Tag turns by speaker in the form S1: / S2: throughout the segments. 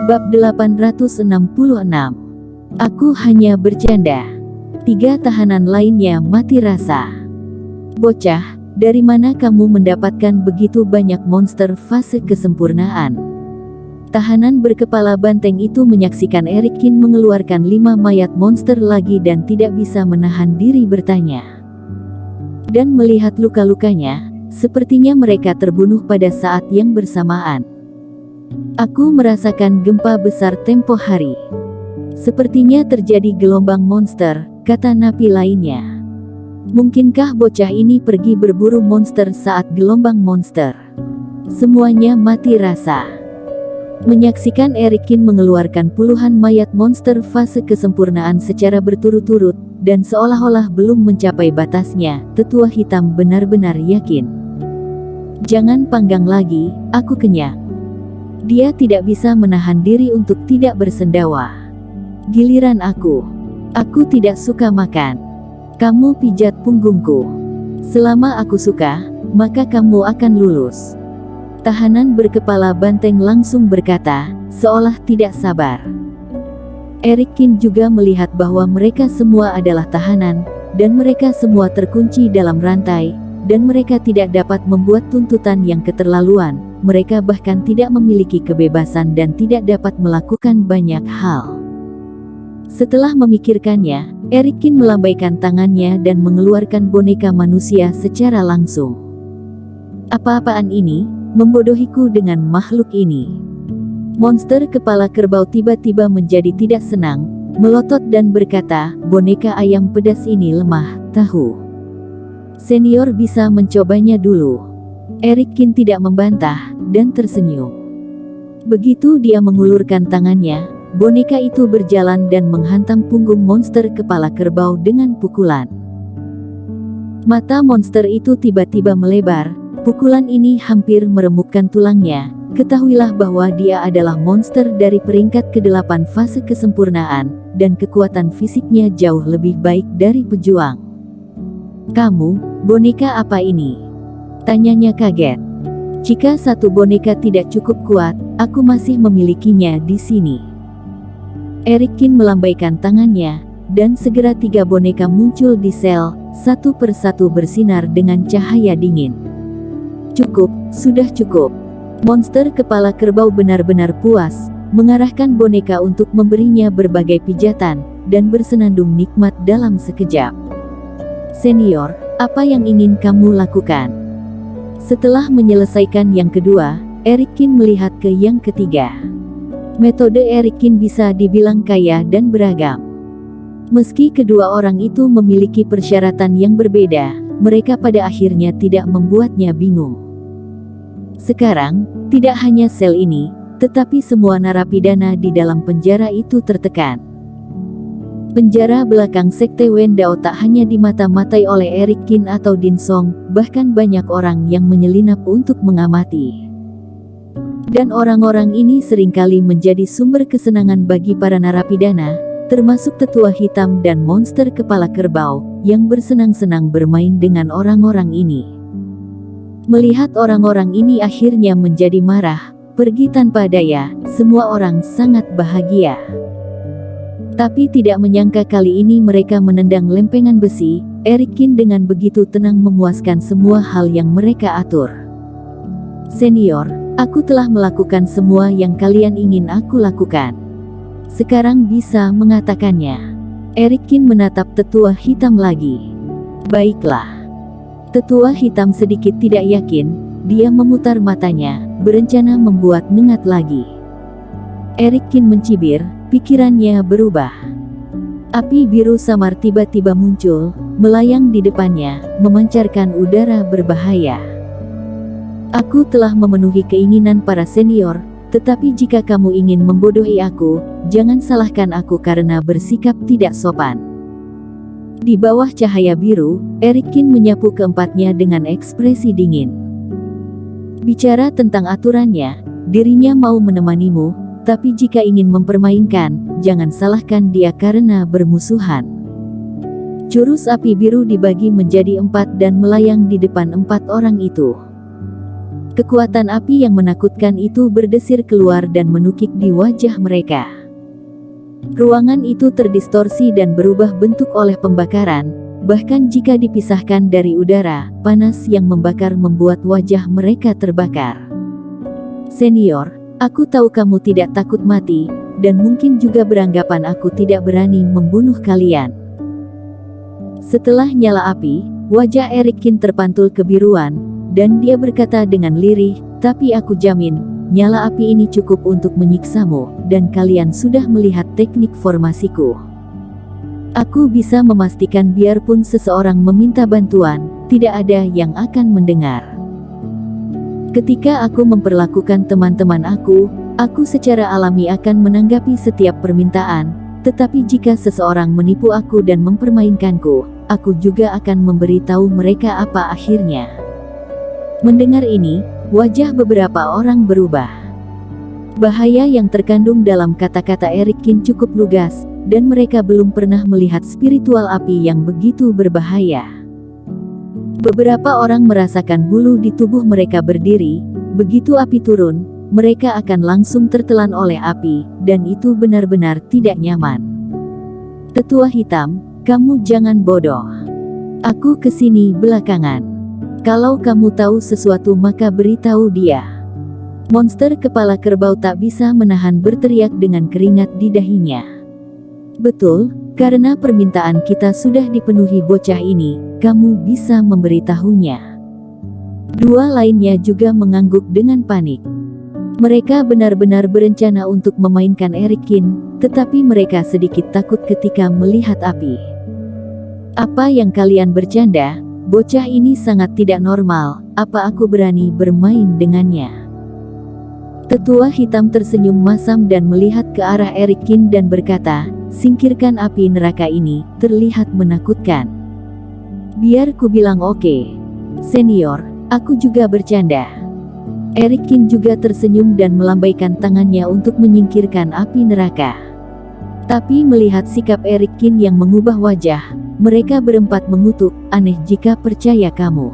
S1: Bab 866. Aku hanya bercanda. 3 tahanan lainnya mati rasa. Bocah, dari mana kamu mendapatkan begitu banyak monster fase kesempurnaan? Tahanan berkepala banteng itu menyaksikan Erikin mengeluarkan 5 mayat monster lagi dan tidak bisa menahan diri bertanya. Dan melihat luka-lukanya, sepertinya mereka terbunuh pada saat yang bersamaan. Aku merasakan gempa besar tempo hari. Sepertinya terjadi gelombang monster, kata napi lainnya. Mungkinkah bocah ini pergi berburu monster saat gelombang monster? Semuanya mati rasa. Menyaksikan Erikin mengeluarkan puluhan mayat monster fase kesempurnaan secara berturut-turut, dan seolah-olah belum mencapai batasnya, tetua hitam benar-benar yakin. Jangan panggang lagi, aku kenyang. Dia tidak bisa menahan diri untuk tidak bersendawa. Giliran aku tidak suka makan. Kamu pijat punggungku. Selama aku suka, maka kamu akan lulus. Tahanan berkepala banteng langsung berkata, seolah tidak sabar. Erikin juga melihat bahwa mereka semua adalah tahanan, dan mereka semua terkunci dalam rantai, dan mereka tidak dapat membuat tuntutan yang keterlaluan. Mereka bahkan tidak memiliki kebebasan dan tidak dapat melakukan banyak hal. Setelah memikirkannya, Erikin melambaikan tangannya dan mengeluarkan boneka manusia secara langsung. Apa-apaan ini? Membodohiku dengan makhluk ini. Monster kepala kerbau tiba-tiba menjadi tidak senang, melotot dan berkata, boneka ayam pedas ini lemah, tahu. Senior bisa mencobanya dulu. Erikin tidak membantah, dan tersenyum. Begitu dia mengulurkan tangannya, boneka itu berjalan dan menghantam punggung monster kepala kerbau dengan pukulan. Mata monster itu tiba-tiba melebar, pukulan ini hampir meremukkan tulangnya. Ketahuilah bahwa dia adalah monster dari peringkat ke-8 fase kesempurnaan, dan kekuatan fisiknya jauh lebih baik dari pejuang. Kamu, boneka apa ini? Tanyanya kaget. Jika satu boneka tidak cukup kuat, aku masih memilikinya di sini. Erikin melambaikan tangannya, dan segera 3 boneka muncul di sel, satu persatu bersinar dengan cahaya dingin. Cukup, sudah cukup. Monster kepala kerbau benar-benar puas, mengarahkan boneka untuk memberinya berbagai pijatan, dan bersenandung nikmat dalam sekejap. Senior, apa yang ingin kamu lakukan? Setelah menyelesaikan yang kedua, Erikin melihat ke yang ketiga. Metode Erikin bisa dibilang kaya dan beragam. Meski kedua orang itu memiliki persyaratan yang berbeda, mereka pada akhirnya tidak membuatnya bingung. Sekarang, tidak hanya sel ini, tetapi semua narapidana di dalam penjara itu tertekan. Penjara belakang Sekte Wendao tak hanya dimata-matai oleh Erikin atau Din Song, bahkan banyak orang yang menyelinap untuk mengamati. Dan orang-orang ini seringkali menjadi sumber kesenangan bagi para narapidana, termasuk tetua hitam dan monster kepala kerbau, yang bersenang-senang bermain dengan orang-orang ini. Melihat orang-orang ini akhirnya menjadi marah, pergi tanpa daya, semua orang sangat bahagia. Tapi tidak menyangka kali ini mereka menendang lempengan besi. Erikin dengan begitu tenang memuaskan semua hal yang mereka atur. Senior, aku telah melakukan semua yang kalian ingin aku lakukan. Sekarang bisa mengatakannya. Erikin menatap tetua hitam lagi. Baiklah. Tetua hitam sedikit tidak yakin, dia memutar matanya, berencana membuat nengat lagi. Erikin mencibir, pikirannya berubah. Api biru samar tiba-tiba muncul, melayang di depannya, memancarkan udara berbahaya. Aku telah memenuhi keinginan para senior, tetapi jika kamu ingin membodohi aku, jangan salahkan aku karena bersikap tidak sopan. Di bawah cahaya biru, Erikin menyapu keempatnya dengan ekspresi dingin. Bicara tentang aturannya, dirinya mau menemanimu, tapi jika ingin mempermainkan, jangan salahkan dia karena bermusuhan. Jurus api biru dibagi menjadi 4 dan melayang di depan 4 orang itu. Kekuatan api yang menakutkan itu berdesir keluar dan menukik di wajah mereka. Ruangan itu terdistorsi dan berubah bentuk oleh pembakaran, bahkan jika dipisahkan dari udara, panas yang membakar membuat wajah mereka terbakar. Senior, aku tahu kamu tidak takut mati, dan mungkin juga beranggapan aku tidak berani membunuh kalian. Setelah nyala api, wajah Eric Kin terpantul kebiruan, dan dia berkata dengan lirih, tapi aku jamin, nyala api ini cukup untuk menyiksamu, dan kalian sudah melihat teknik formasiku. Aku bisa memastikan biarpun seseorang meminta bantuan, tidak ada yang akan mendengar. Ketika aku memperlakukan teman-teman aku secara alami akan menanggapi setiap permintaan, tetapi jika seseorang menipu aku dan mempermainkanku, aku juga akan memberitahu mereka apa akhirnya. Mendengar ini, wajah beberapa orang berubah. Bahaya yang terkandung dalam kata-kata Eric Kin cukup lugas, dan mereka belum pernah melihat spiritual api yang begitu berbahaya. Beberapa orang merasakan bulu di tubuh mereka berdiri, begitu api turun, mereka akan langsung tertelan oleh api, dan itu benar-benar tidak nyaman. Tetua hitam, kamu jangan bodoh. Aku kesini belakangan. Kalau kamu tahu sesuatu maka beritahu dia. Monster kepala kerbau tak bisa menahan berteriak dengan keringat di dahinya. Betul, karena permintaan kita sudah dipenuhi bocah ini, kamu bisa memberitahunya. Dua lainnya juga mengangguk dengan panik. Mereka benar-benar berencana untuk memainkan Eric Kin, tetapi mereka sedikit takut ketika melihat api. Apa yang kalian bercanda? Bocah ini sangat tidak normal, apa aku berani bermain dengannya? Tetua hitam tersenyum masam dan melihat ke arah Eric Kin dan berkata, singkirkan api neraka ini, terlihat menakutkan. Biar ku bilang oke. Senior, aku juga bercanda. Eric Kin juga tersenyum dan melambaikan tangannya untuk menyingkirkan api neraka. Tapi melihat sikap Eric Kin yang mengubah wajah, mereka berempat mengutuk, aneh jika percaya kamu.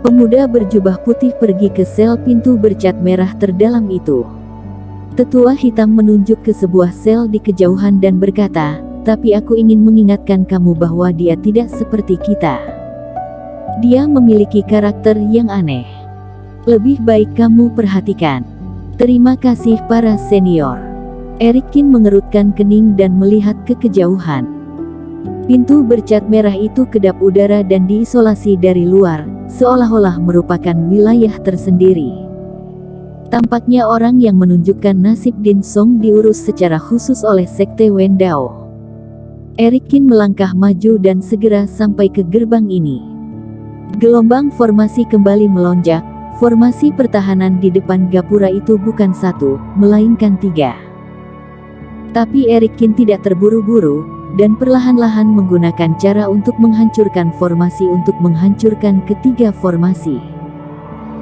S1: Pemuda berjubah putih pergi ke sel pintu bercat merah terdalam itu. Tetua hitam menunjuk ke sebuah sel di kejauhan dan berkata, tapi aku ingin mengingatkan kamu bahwa dia tidak seperti kita. Dia memiliki karakter yang aneh. Lebih baik kamu perhatikan. Terima kasih para senior. Eric Kin mengerutkan kening dan melihat ke kejauhan. Pintu bercat merah itu kedap udara dan diisolasi dari luar, seolah-olah merupakan wilayah tersendiri. Tampaknya orang yang menunjukkan nasib Din Song diurus secara khusus oleh Sekte Wendao. Eric Kin melangkah maju dan segera sampai ke gerbang ini. Gelombang formasi kembali melonjak, formasi pertahanan di depan gapura itu bukan satu, melainkan tiga. Tapi Eric Kin tidak terburu-buru, dan perlahan-lahan menggunakan cara untuk menghancurkan formasi untuk menghancurkan ketiga formasi.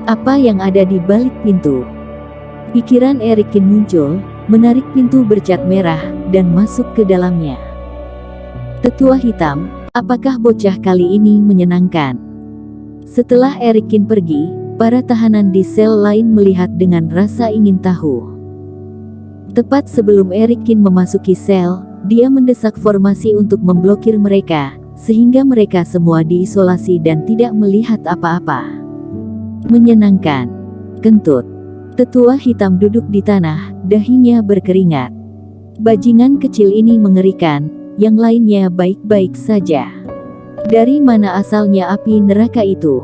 S1: Apa yang ada di balik pintu? Pikiran Eric Kin muncul, menarik pintu bercat merah, dan masuk ke dalamnya. Tetua hitam, apakah bocah kali ini menyenangkan? Setelah Eric Kin pergi, para tahanan di sel lain melihat dengan rasa ingin tahu. Tepat sebelum Eric Kin memasuki sel, dia mendesak formasi untuk memblokir mereka, sehingga mereka semua diisolasi dan tidak melihat apa-apa. Menyenangkan. Kentut. Tetua hitam duduk di tanah, dahinya berkeringat. Bajingan kecil ini mengerikan, yang lainnya baik-baik saja. Dari mana asalnya api neraka itu?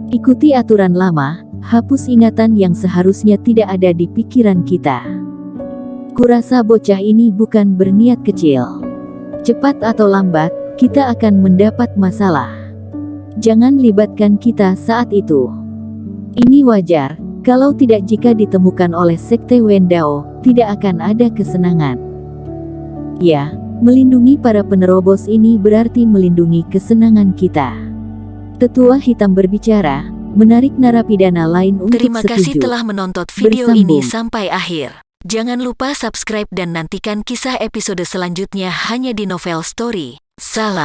S1: Ikuti aturan lama, hapus ingatan yang seharusnya tidak ada di pikiran kita. Kurasa bocah ini bukan berniat kecil. Cepat atau lambat, kita akan mendapat masalah. Jangan libatkan kita saat itu. Ini wajar, kalau tidak jika ditemukan oleh Sekte Wendao, tidak akan ada kesenangan. Ya, melindungi para penerobos ini berarti melindungi kesenangan kita. Tetua hitam berbicara, menarik narapidana lain untuk setuju.
S2: Terima kasih telah menonton video ini sampai akhir. Jangan lupa subscribe dan nantikan kisah episode selanjutnya hanya di Novel Story. Salam.